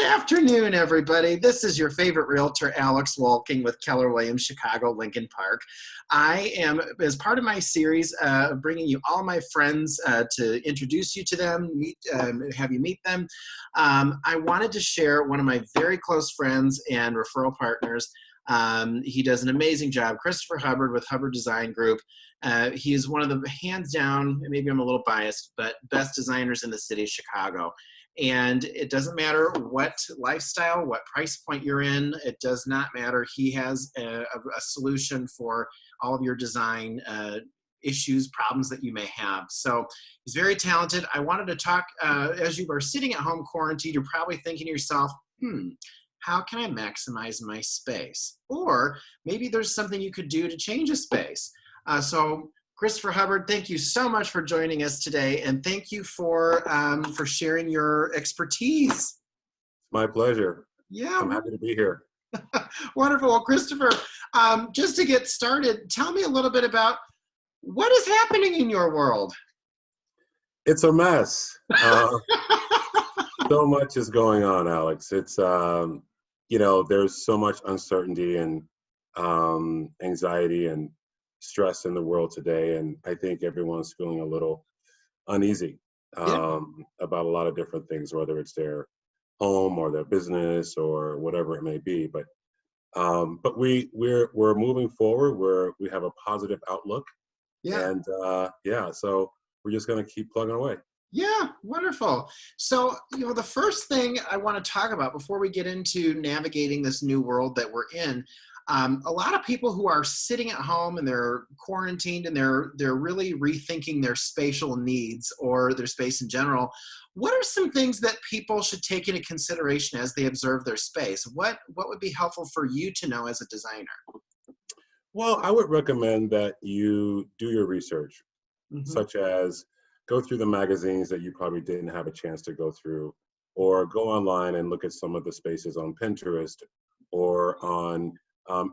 Good afternoon, everybody. This is your favorite realtor, Alex Wolking with Keller Williams, Chicago, Lincoln Park. I am, as part of my series, bringing you all my friends to introduce you to them, have you meet them. I wanted to share one of my very close friends and referral partners. He does an amazing job, Christopher Hubbard with Hubbard Design Group. He is one of the hands down, maybe I'm a little biased, but best designers in the city of Chicago. And it doesn't matter what lifestyle, what price point you're in, it does not matter. He has a solution for all of your design issues, problems that you may have. So he's very talented. I wanted to talk, as you are sitting at home quarantined, you're probably thinking to yourself, how can I maximize my space? Or maybe there's something you could do to change a space. So Christopher Hubbard, thank you so much for joining us today, and thank you for sharing your expertise. My pleasure. Yeah, I'm happy to be here. Wonderful. Well, Christopher, just to get started, tell me a little bit about what is happening in your world. It's a mess. So much is going on, Alex. It's there's so much uncertainty and anxiety and stress in the world today, and I think everyone's feeling a little uneasy about a lot of different things, whether it's their home or their business or whatever it may be. But we're moving forward. We have a positive outlook, and so we're just going to keep plugging away. Yeah, wonderful. So, the first thing I want to talk about before we get into navigating this new world that we're in, a lot of people who are sitting at home and they're quarantined and they're really rethinking their spatial needs or their space in general. What are some things that people should take into consideration as they observe their space? What would be helpful for you to know as a designer? Well, I would recommend that you do your research, such as go through the magazines that you probably didn't have a chance to go through, or go online and look at some of the spaces on Pinterest or on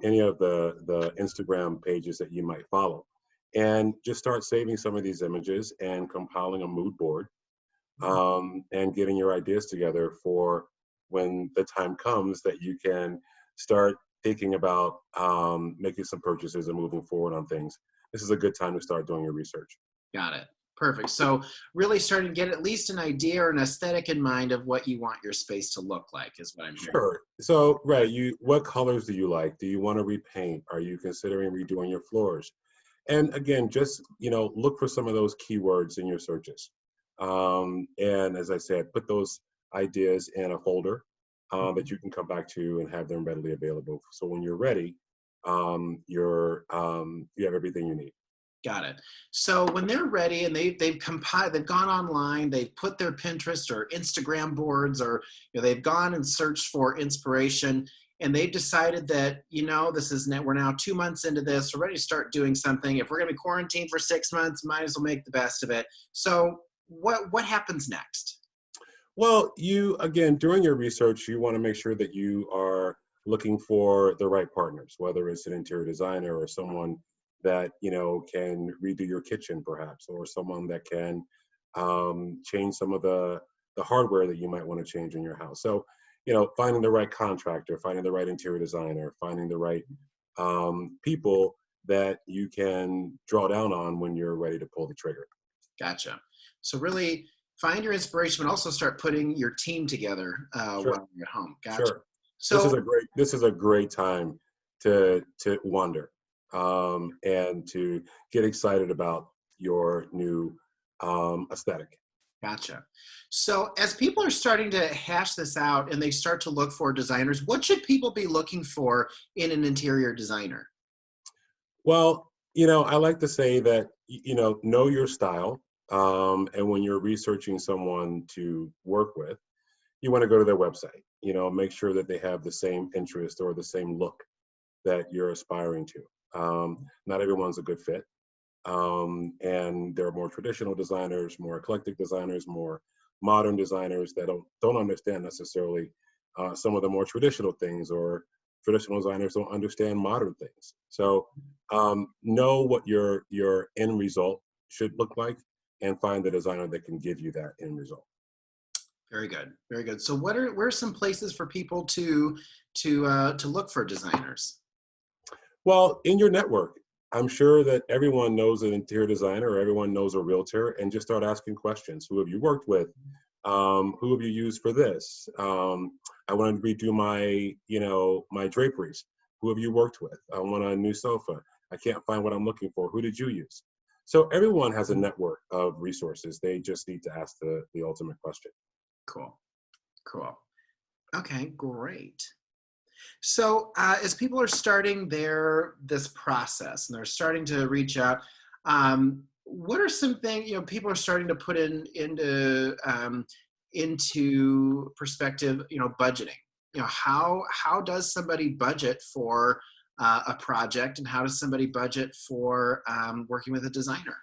any of the Instagram pages that you might follow, and just start saving some of these images and compiling a mood board, and getting your ideas together for when the time comes that you can start thinking about making some purchases and moving forward on things. This is a good time to start doing your research. Got it. Perfect. So really starting to get at least an idea or an aesthetic in mind of what you want your space to look like is what I'm hearing. Sure. So, right, what colors do you like? Do you want to repaint? Are you considering redoing your floors? And again, just, look for some of those keywords in your searches. And as I said, put those ideas in a folder that you can come back to and have them readily available. So when you're ready, you have everything you need. Got it. So when they're ready and they've compiled, they've gone online, they've put their Pinterest or Instagram boards, or they've gone and searched for inspiration, and they've decided that we're now 2 months into this, we're ready to start doing something. If we're going to be quarantined for 6 months, might as well make the best of it. So what happens next? Well, again, during your research, you want to make sure that you are looking for the right partners, whether it's an interior designer or someone that can redo your kitchen perhaps, or someone that can change some of the hardware that you might want to change in your house. So finding the right contractor, finding the right interior designer, finding the right people that you can draw down on when you're ready to pull the trigger. Gotcha. So really find your inspiration, but also start putting your team together while you're at home. Gotcha. Sure. So this is a great time to wander. And to get excited about your new aesthetic. Gotcha. So as people are starting to hash this out and they start to look for designers, what should people be looking for in an interior designer? Well, I like to say that, know your style. And when you're researching someone to work with, you want to go to their website, make sure that they have the same interest or the same look that you're aspiring to. Not everyone's a good fit. And there are more traditional designers, more eclectic designers, more modern designers that don't understand necessarily some of the more traditional things, or traditional designers don't understand modern things. So know what your end result should look like, and find the designer that can give you that end result. Very good. Very good. So where are some places for people to look for designers? Well, in your network, I'm sure that everyone knows an interior designer or everyone knows a realtor, and just start asking questions. Who have you worked with? Who have you used for this? I want to redo my, my draperies. Who have you worked with? I want a new sofa. I can't find what I'm looking for. Who did you use? So everyone has a network of resources. They just need to ask the ultimate question. Cool. Cool. Okay, great. So as people are starting this process and they're starting to reach out, what are some things people are starting to put into perspective? Budgeting. How does somebody budget for a project, and how does somebody budget for working with a designer?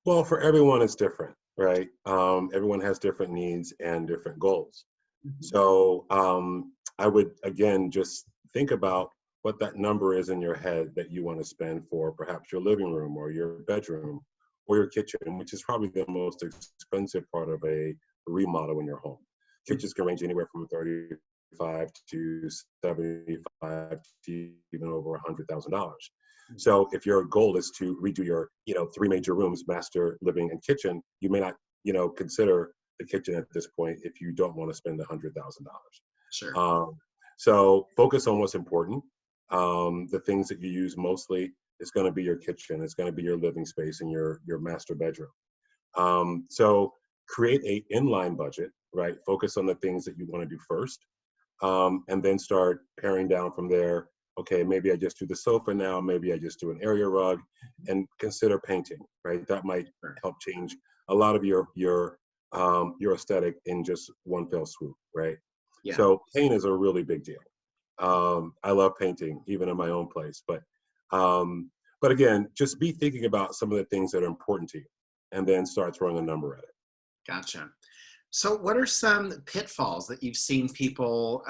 Well, for everyone, it's different, right? Everyone has different needs and different goals. Mhm. So I would, again, just think about what that number is in your head that you want to spend for perhaps your living room or your bedroom or your kitchen, which is probably the most expensive part of a remodel in your home. Kitchens can range anywhere from 35 to 75 to even over $100,000. So if your goal is to redo your, three major rooms, master, living, and kitchen, you may not, consider the kitchen at this point if you don't want to spend $100,000. Sure. So focus on what's important. The things that you use mostly is going to be your kitchen. It's going to be your living space and your master bedroom. So create a inline budget, right? Focus on the things that you want to do first, and then start paring down from there. Okay, maybe I just do the sofa now. Maybe I just do an area rug, and consider painting, right? That might Sure. help change a lot of your aesthetic in just one fell swoop, right? Yeah. So paint is a really big deal. I love painting, even in my own place. But again, just be thinking about some of the things that are important to you, and then start throwing a number at it. Gotcha. So, what are some pitfalls that you've seen people?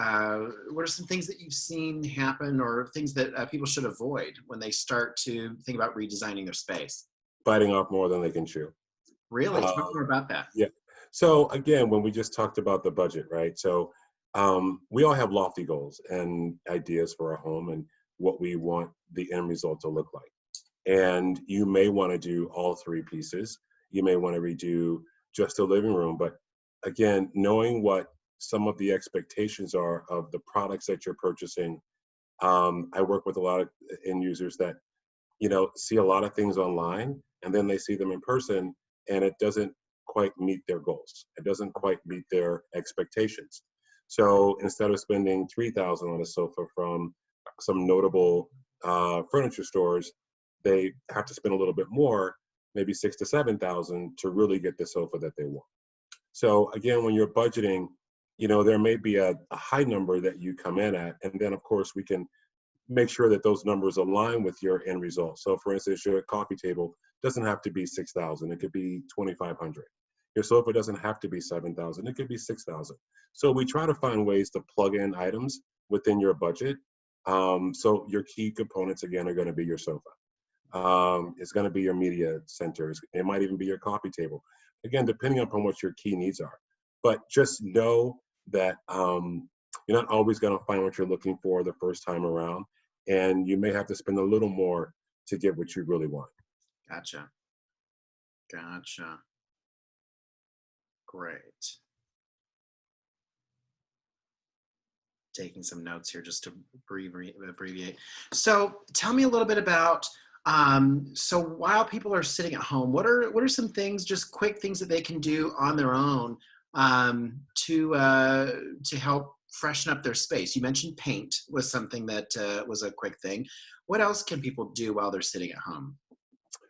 What are some things that you've seen happen, or things that people should avoid when they start to think about redesigning their space? Biting off more than they can chew. Really, talk Um, more about that. yeah. So again, when we just talked about the budget, right? So we all have lofty goals and ideas for our home and what we want the end result to look like. And you may want to do all three pieces. You may want to redo just the living room, but again, knowing what some of the expectations are of the products that you're purchasing. I work with a lot of end users that see a lot of things online, and then they see them in person, and it doesn't quite meet their goals. It doesn't quite meet their expectations. So instead of spending 3,000 on a sofa from some notable furniture stores, they have to spend a little bit more, maybe 6 to 7,000, to really get the sofa that they want. So again, when you're budgeting, there may be a high number that you come in at, and then of course we can make sure that those numbers align with your end result. So for instance, your coffee table doesn't have to be 6,000. It could be 2,500. Your sofa doesn't have to be 7,000. It could be 6,000. So we try to find ways to plug in items within your budget. So your key components, again, are going to be your sofa. It's going to be your media center. It might even be your coffee table. Again, depending upon what your key needs are. But just know that you're not always going to find what you're looking for the first time around, and you may have to spend a little more to get what you really want. Gotcha. Gotcha. Great. Taking some notes here just to abbreviate. So tell me a little bit about, so while people are sitting at home, what are some things, just quick things that they can do on their own to help freshen up their space? You mentioned paint was something that was a quick thing. What else can people do while they're sitting at home?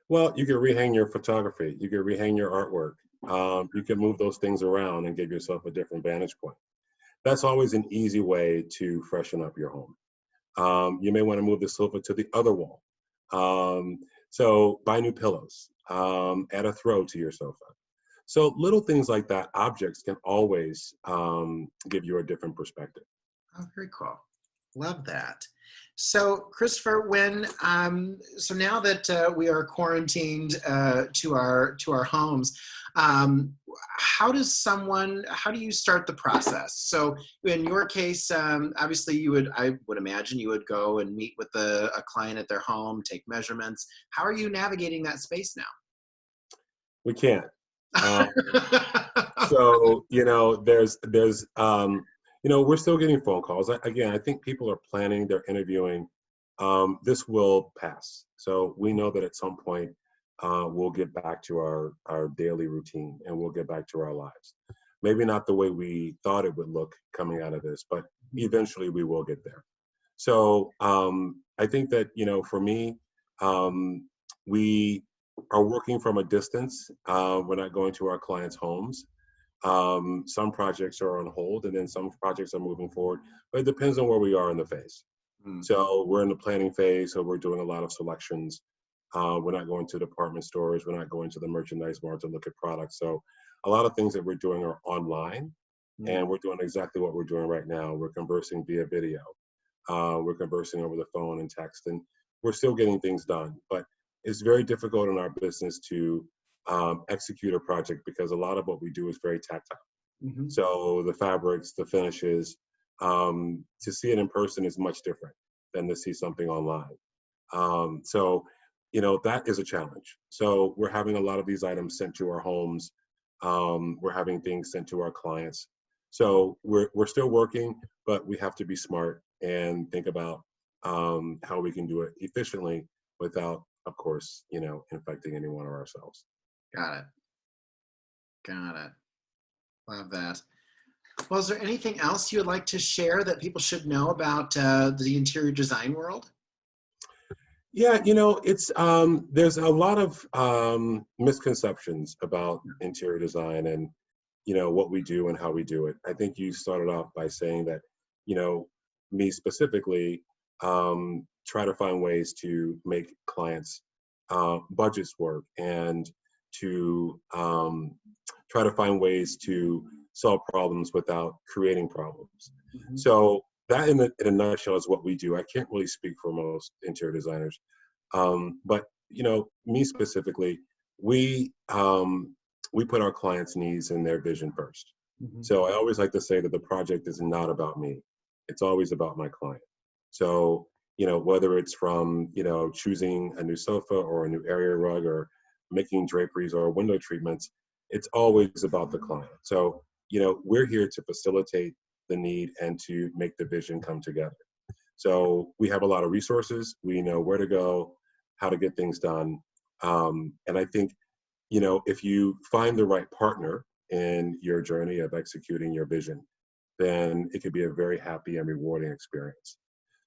Well, you can rehang your photography. You can rehang your artwork. You can move those things around and give yourself a different vantage point. That's always an easy way to freshen up your home. You may want to move the sofa to the other wall. Um, so buy new pillows, add a throw to your sofa. So little things like that, objects can always give you a different perspective. Oh, very cool. Love that. So, Christopher, when so now that we are quarantined to our homes, um, how do you start the process? So, in your case, obviously, I would imagine you would go and meet with a client at their home, take measurements. How are you navigating that space now? We can't. Um, so, we're still getting phone calls. Again, I think people are planning, they're interviewing. This will pass. So we know that at some point we'll get back to our daily routine and we'll get back to our lives. Maybe not the way we thought it would look coming out of this, but eventually we will get there. So I think that, for me, we are working from a distance. We're not going to our clients' homes. Some projects are on hold and then some projects are moving forward, but it depends on where we are in the phase. Mm. So we're in the planning phase, so we're doing a lot of selections. We're not going to department stores. We're not going to the merchandise mart to look at products. So a lot of things that we're doing are online, and we're doing exactly what we're doing right now. We're conversing via video. We're conversing over the phone and text, and we're still getting things done. But it's very difficult in our business to execute a project because a lot of what we do is very tactile. Mm-hmm. So the fabrics, the finishes, to see it in person is much different than to see something online. So, that is a challenge. So we're having a lot of these items sent to our homes. We're having things sent to our clients. So we're still working, but we have to be smart and think about how we can do it efficiently without, of course, infecting anyone or ourselves. Got it. Got it. Love that. Well, is there anything else you would like to share that people should know about the interior design world? Yeah, it's there's a lot of misconceptions about interior design and what we do and how we do it. I think you started off by saying that, me specifically, try to find ways to make clients' budgets work and to try to find ways to solve problems without creating problems. Mm-hmm. So that in a nutshell is what we do. I can't really speak for most interior designers. But me specifically, we put our clients' needs and their vision first. Mm-hmm. So I always like to say that the project is not about me; it's always about my client. So whether it's from choosing a new sofa or a new area rug or making draperies or window treatments, it's always about the client. So we're here to facilitate the need and to make the vision come together. So we have a lot of resources. We know where to go, how to get things done. And I think, if you find the right partner in your journey of executing your vision, then it could be a very happy and rewarding experience.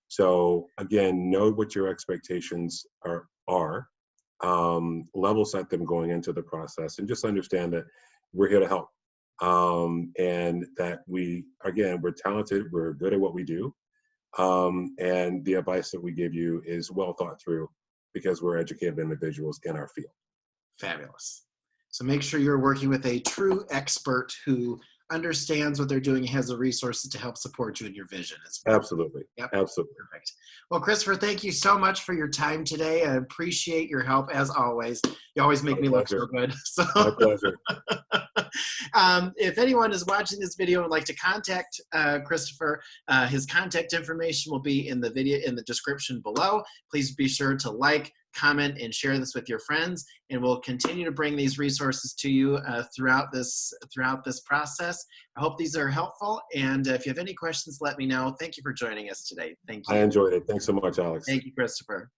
So again, know what your expectations are, level set them going into the process, and just understand that we're here to help. And that we're talented, we're good at what we do. And the advice that we give you is well thought through because we're educated individuals in our field. Fabulous. So make sure you're working with a true expert who understands what they're doing and has the resources to help support you in your vision as well. Absolutely. Yep. Absolutely. Perfect. Well, Christopher, thank you so much for your time today. I appreciate your help as always. You always make me look so good. So, my pleasure. If anyone is watching this video and would like to contact Christopher, his contact information will be in the video in the description below. Please be sure to like, comment, and share this with your friends, and we'll continue to bring these resources to you throughout this process. I hope these are helpful, and if you have any questions, let me know. Thank you for joining us today. Thank you. I enjoyed it. Thanks so much, Alex. Thank you, Christopher.